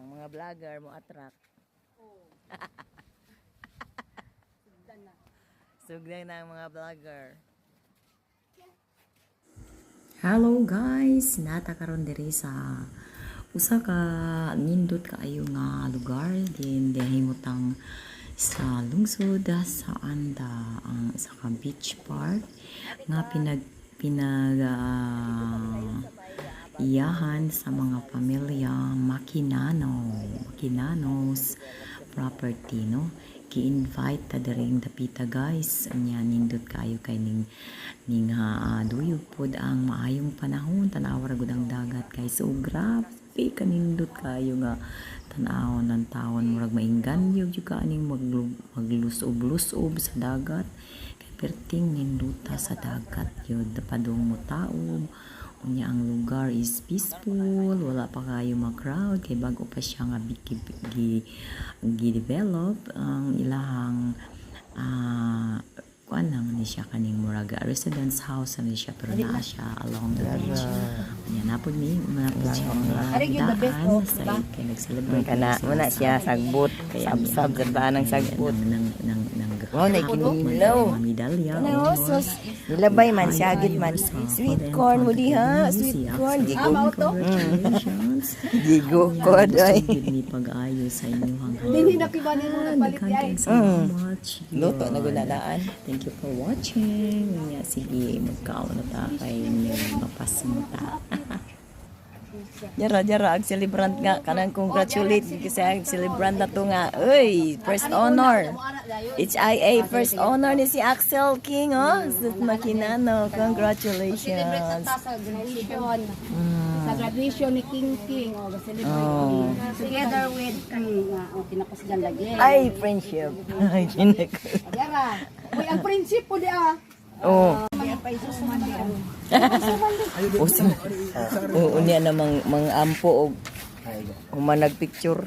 Ang mga vlogger mo attract. Oh. Sugdan na. Sugdan na ang mga vlogger. Hello guys, nata karon diri sa usa ka nindot kaayo nga lugar din himutang sa lungsod sa Anda, ang isa ka beach park nga iyahan sa mga pamilya Makinanos property, no? Ki-invite ta diring dapita guys, anya nindot kayo kay ning duyog pod ang maayong panahon, tanaw ra gud ang dagat guys. So grabe kanindot kayo nga tan-awon ng taon, murag maingganyo jud ka aning maglusob-lusob sa dagat kay perting ninduta sa dagat yun, padung mo taob. Unya ang lugar is peaceful, wala pa kayo ma-crowd kay bago pa siya nga gi-develop ang ilahang kuan lang ni siya kaning muraga residence house ni siya, pero naa siya along the beach. Yan napod mi manapod siya daan sa kay nag-celebrate Kana muna siya sagbot, sab-sab sa daan ng sagbot. Wow, na ikinilaw. Medalya. Nilabay man, syagit man. Sweet corn mo di ha, sweet corn. Congratulations. Gigo ko doy. Ni pag-ayo sa inyong Dinhi na kibanin mo nagpalit ay. so much. Luto na gunadaan. Thank you for watching. Yeah, sige, magkaon na ta kay mapasinta. Jara ag celebrant nga kanang congratulate kasi ag celebrant na to nga. Uy, first honor. HIA first honor ni si Axel King, oh. Sa Makinano. Congratulations. Sa graduation. Sa graduation ni King. Oh, celebrate. Together with kinapasgan lagi. Ay, friendship. Ay, ginek. Yara. Uy, ang prinsipyo di ah. Oh. Unya na mang ampo og humanag picture.